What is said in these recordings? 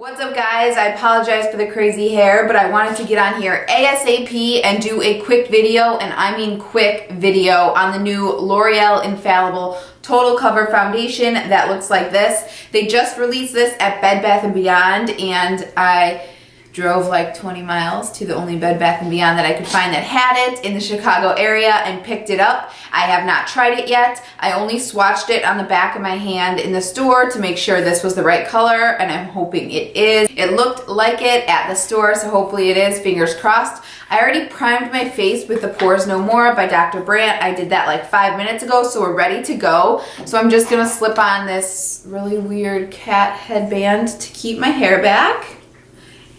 What's up guys? I apologize for the crazy hair, but I wanted to get on here ASAP and do a quick video, and I mean quick video, on the new L'Oreal Infallible Total Cover Foundation that looks like this. They just released this at Bed Bath & Beyond, and I drove like 20 miles to the only Bed Bath & Beyond that I could find that had it in the Chicago area and picked it up. I have not tried it yet. I only swatched it on the back of my hand in the store to make sure this was the right color, and I'm hoping it is. It looked like it at the store, so hopefully it is, fingers crossed. I already primed my face with the Pores No More by Dr. Brandt. I did that like 5 minutes ago, so we're ready to go. So I'm just gonna slip on this really weird cat headband to keep my hair back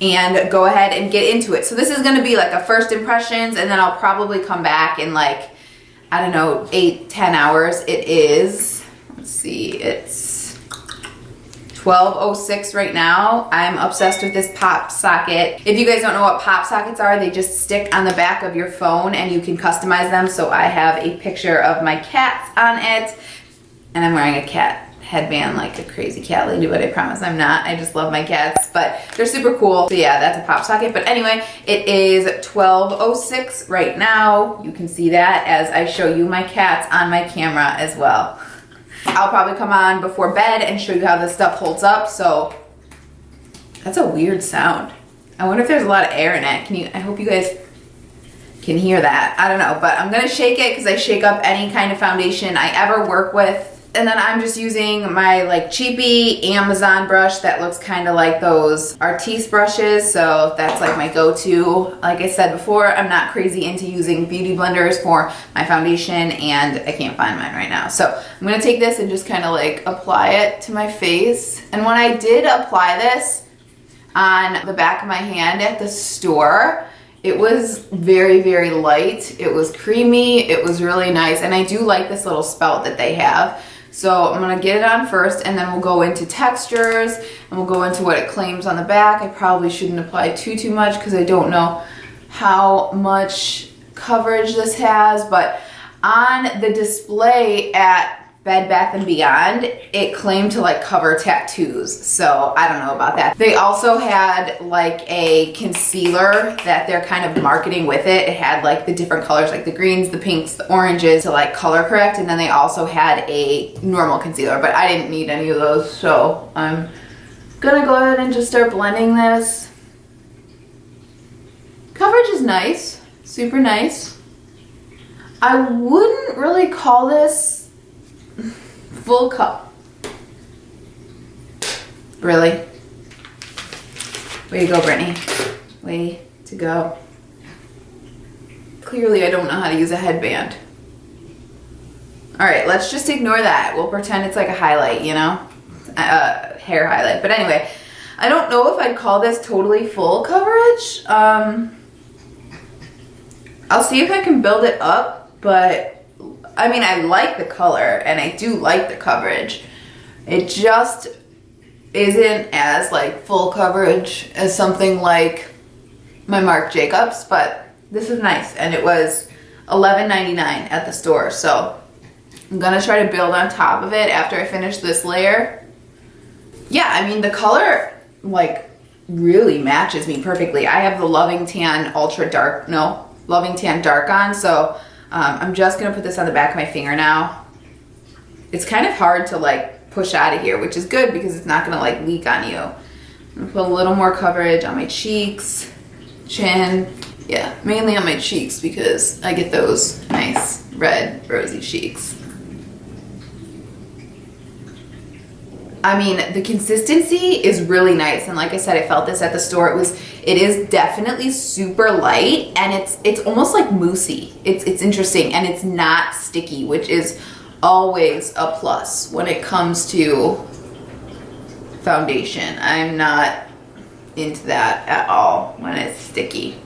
and go ahead and get into it. So this is gonna be like a first impressions, and then I'll probably come back in like, I don't know, 8-10 hours. It is, let's see, it's 12:06 right now. I'm obsessed with this pop socket. If you guys don't know what pop sockets are, they just stick on the back of your phone and you can customize them. So I have a picture of my cats on it, and I'm wearing a cat headband like a crazy cat lady, but I promise I'm not. I just love my cats, but they're super cool. So yeah, that's a pop socket. But anyway, it is 12:06 right now. You can see that as I show you my cats on my camera as well. I'll probably come on before bed and show you how this stuff holds up. So that's a weird sound. I wonder if there's a lot of air in it. I hope you guys can hear that. I don't know, but I'm gonna shake it because I shake up any kind of foundation I ever work with. And then I'm just using my like cheapy Amazon brush that looks kind of like those Artiste brushes. So that's like my go-to. Like I said before, I'm not crazy into using beauty blenders for my foundation, and I can't find mine right now. So I'm gonna take this and just kind of like apply it to my face. And when I did apply this on the back of my hand at the store, it was very, very light. It was creamy. It was really nice. And I do like this little spout that they have. So I'm gonna get it on first, and then we'll go into textures, and we'll go into what it claims on the back. I probably shouldn't apply too much because I don't know how much coverage this has, but on the display at Bed Bath & Beyond, it claimed to like cover tattoos, so I don't know about that. They also had like a concealer that they're kind of marketing with it. It had like the different colors, like the greens, the pinks, the oranges, to like color correct, and then they also had a normal concealer, but I didn't need any of those, so I'm gonna go ahead and just start blending this. Coverage is nice, super nice. I wouldn't really call this full cup. Really? Way to go, Brittany. Way to go. Clearly I don't know how to use a headband. Alright, let's just ignore that. We'll pretend it's like a highlight, you know? Hair highlight. But anyway, I don't know if I'd call this totally full coverage. I'll see if I can build it up, but I mean, I like the color and I do like the coverage. It just isn't as like full coverage as something like my Marc Jacobs, but this is nice, and it was $11.99 at the store. So I'm gonna try to build on top of it after I finish this layer. Yeah, I mean, the color like really matches me perfectly. I have the Loving Tan Loving Tan Dark on, so I'm just gonna put this on the back of my finger now. It's kind of hard to like push out of here, which is good because it's not gonna like leak on you. I'm gonna put a little more coverage on my cheeks, chin. Yeah, mainly on my cheeks because I get those nice red rosy cheeks. I mean, the consistency is really nice, and like I said, I felt this at the store. It is definitely super light, and it's almost like moussey. It's interesting, and it's not sticky, which is always a plus when it comes to foundation. I'm not into that at all when it's sticky.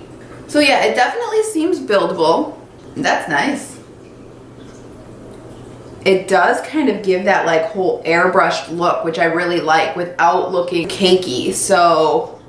So yeah, it definitely seems buildable. That's nice. It does kind of give that like whole airbrushed look, which I really like, without looking cakey. So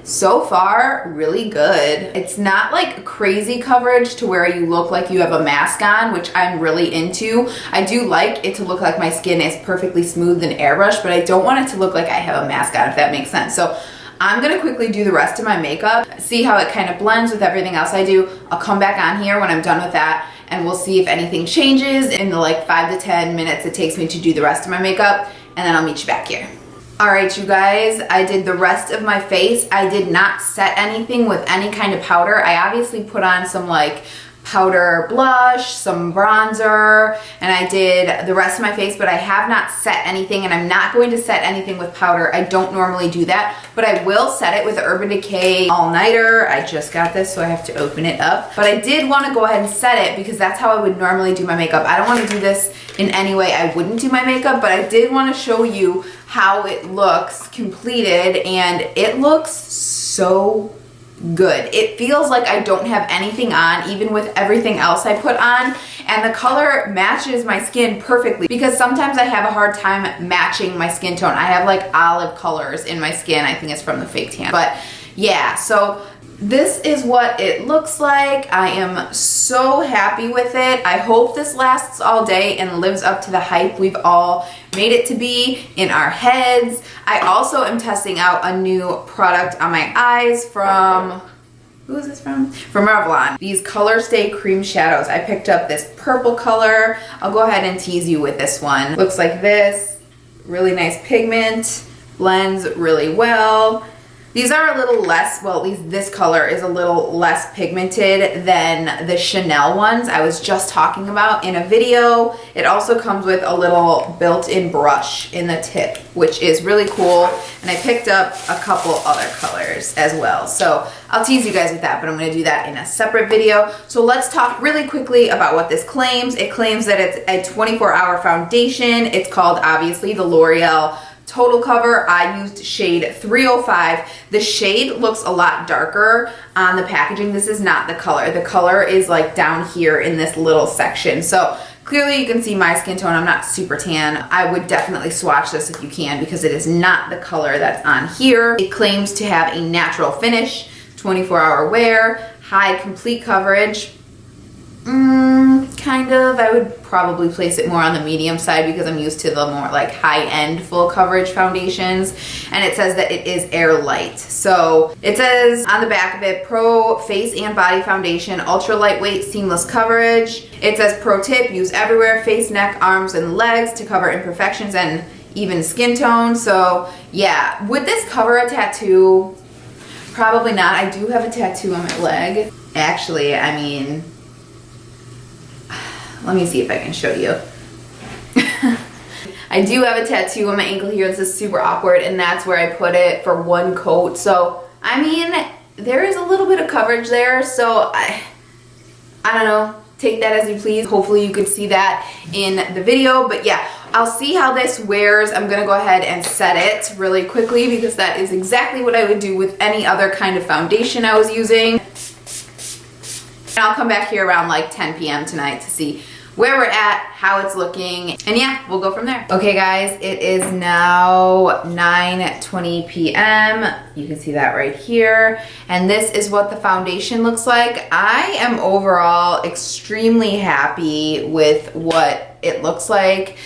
so far, really good. It's not like crazy coverage to where you look like you have a mask on, which I'm really into. I do like it to look like my skin is perfectly smooth and airbrushed, but I don't want it to look like I have a mask on, if that makes sense. So I'm gonna quickly do the rest of my makeup, see how it kind of blends with everything else I do. I'll come back on here when I'm done with that, and we'll see if anything changes in the like 5 to 10 minutes it takes me to do the rest of my makeup, and then I'll meet you back here. All right, you guys, I did the rest of my face. I did not set anything with any kind of powder. I obviously put on some like powder blush, some bronzer, and I did the rest of my face, but I have not set anything, and I'm not going to set anything with powder. I don't normally do that, but I will set it with the Urban Decay All-Nighter. I just got this, so I have to open it up. But I did want to go ahead and set it because that's how I would normally do my makeup. I don't want to do this in any way I wouldn't do my makeup, but I did want to show you how it looks completed, and it looks so good. It feels like I don't have anything on, even with everything else I put on, and the color matches my skin perfectly, because sometimes I have a hard time matching my skin tone. I have like olive colors in my skin. I think it's from the fake tan, but yeah, so this is what it looks like. I am so happy with it. I hope this lasts all day and lives up to the hype we've all made it to be in our heads. I also am testing out a new product on my eyes from, who is this from? From Revlon. These Color Stay Cream Shadows. I picked up this purple color. I'll go ahead and tease you with this one. Looks like this. Really nice pigment. Blends really well. These are a little less, well, at least this color is a little less pigmented than the Chanel ones I was just talking about in a video. It also comes with a little built-in brush in the tip, which is really cool. And I picked up a couple other colors as well. So I'll tease you guys with that, but I'm gonna do that in a separate video. So let's talk really quickly about what this claims. It claims that it's a 24-hour foundation. It's called, obviously, the L'Oreal Total Cover. I used shade 305. The shade looks a lot darker on the packaging. This is not the color. The color is like down here in this little section. So clearly you can see my skin tone. I'm not super tan. I would definitely swatch this if you can, because it is not the color that's on here. It claims to have a natural finish, 24-hour wear, high complete coverage. Kind of. I would probably place it more on the medium side because I'm used to the more like high-end full coverage foundations. And it says that it is air light. So it says on the back of it, pro face and body foundation, ultra lightweight, seamless coverage. It says pro tip, use everywhere, face, neck, arms, and legs to cover imperfections and even skin tone. So yeah, would this cover a tattoo? Probably not. I do have a tattoo on my leg. Actually, I mean, let me see if I can show you. I do have a tattoo on my ankle here. This is super awkward, and that's where I put it for one coat. So, I mean, there is a little bit of coverage there. So, I don't know. Take that as you please. Hopefully you could see that in the video. But yeah, I'll see how this wears. I'm gonna go ahead and set it really quickly because that is exactly what I would do with any other kind of foundation I was using. And I'll come back here around like 10 p.m. tonight to see where we're at, how it's looking, and yeah, we'll go from there. Okay guys, it is now 9:20 p.m. You can see that right here. And this is what the foundation looks like. I am overall extremely happy with what it looks like.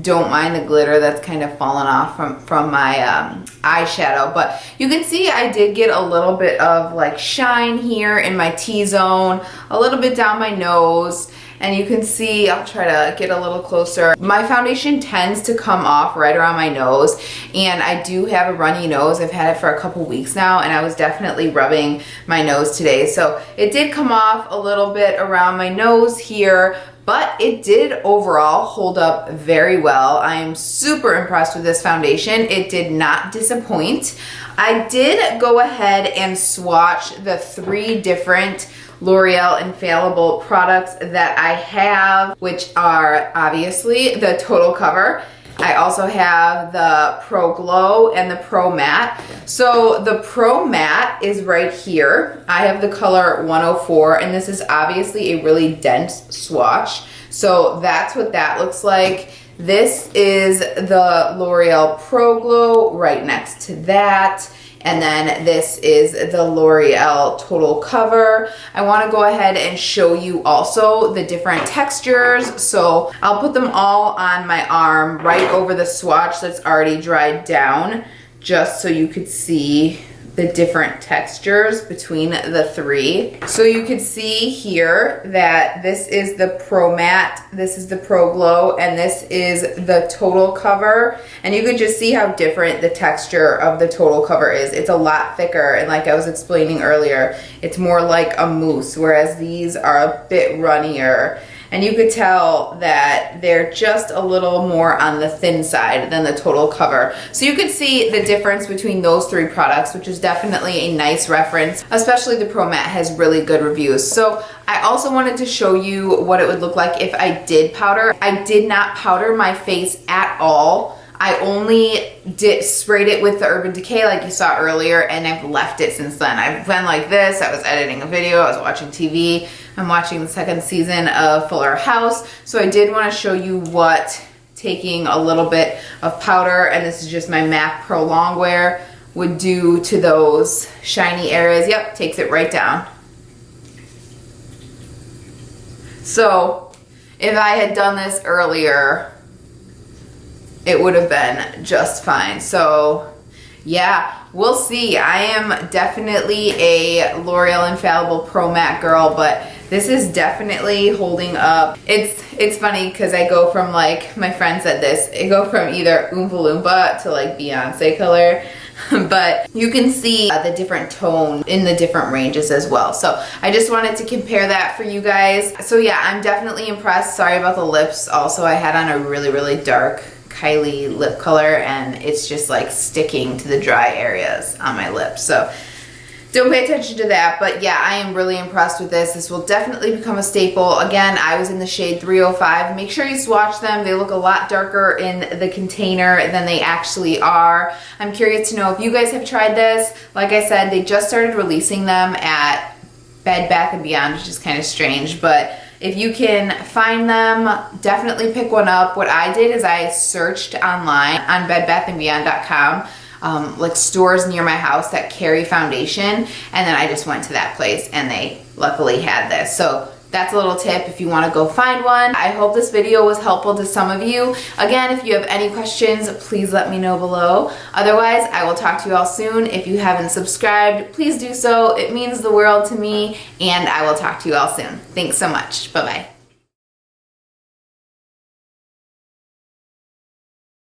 Don't mind the glitter that's kind of fallen off from my eyeshadow, but you can see I did get a little bit of like shine here in my T-zone, a little bit down my nose, and you can see, I'll try to get a little closer. My foundation tends to come off right around my nose, and I do have a runny nose. I've had it for a couple weeks now, and I was definitely rubbing my nose today. So it did come off a little bit around my nose here, but it did overall hold up very well. I am super impressed with this foundation. It did not disappoint. I did go ahead and swatch the 3 different L'Oreal Infallible products that I have, which are obviously the Total Cover. I also have the Pro Glow and the Pro Matte. So the Pro Matte is right here. I have the color 104, and this is obviously a really dense swatch. So that's what that looks like. This is the L'Oreal Pro Glow right next to that. And then this is the L'Oreal Total Cover. I want to go ahead and show you also the different textures. So I'll put them all on my arm right over the swatch that's already dried down, just so you could see the different textures between the three. So you could see here that this is the Pro Matte, this is the Pro Glow, and this is the Total Cover. And you could just see how different the texture of the Total Cover is. It's a lot thicker, and like I was explaining earlier, it's more like a mousse, whereas these are a bit runnier. And you could tell that they're just a little more on the thin side than the Total Cover. So you could see the difference between those three products, which is definitely a nice reference, especially the Pro Matte has really good reviews. So I also wanted to show you what it would look like if I did powder. I did not powder my face at all. I only sprayed it with the Urban Decay like you saw earlier, and I've left it since then. I've been like this, I was editing a video, I was watching TV. I'm watching the second season of Fuller House. So I did want to show you what taking a little bit of powder, and this is just my MAC Pro Longwear, would do to those shiny areas. Yep, takes it right down. So if I had done this earlier, it would have been just fine. So yeah, we'll see. I am definitely a L'Oreal Infallible Pro Matte girl, but this is definitely holding up. It's funny because I go from, like my friend said this, I go from either Oompa Loompa to like Beyonce color. But you can see the different tone in the different ranges as well. So I just wanted to compare that for you guys. So yeah, I'm definitely impressed. Sorry about the lips. Also, I had on a really, really dark Kylie lip color, and it's just like sticking to the dry areas on my lips. So don't pay attention to that. But yeah, I am really impressed with this. This will definitely become a staple. Again, I was in the shade 305. Make sure you swatch them. They look a lot darker in the container than they actually are. I'm curious to know if you guys have tried this. Like I said, they just started releasing them at Bed Bath & Beyond, which is kind of strange, but if you can find them, definitely pick one up. What I did is I searched online on bedbathandbeyond.com, like stores near my house that carry foundation, and then I just went to that place and they luckily had this. So that's a little tip if you want to go find one. I hope this video was helpful to some of you. Again, if you have any questions, please let me know below. Otherwise, I will talk to you all soon. If you haven't subscribed, please do so. It means the world to me, and I will talk to you all soon. Thanks so much. Bye-bye.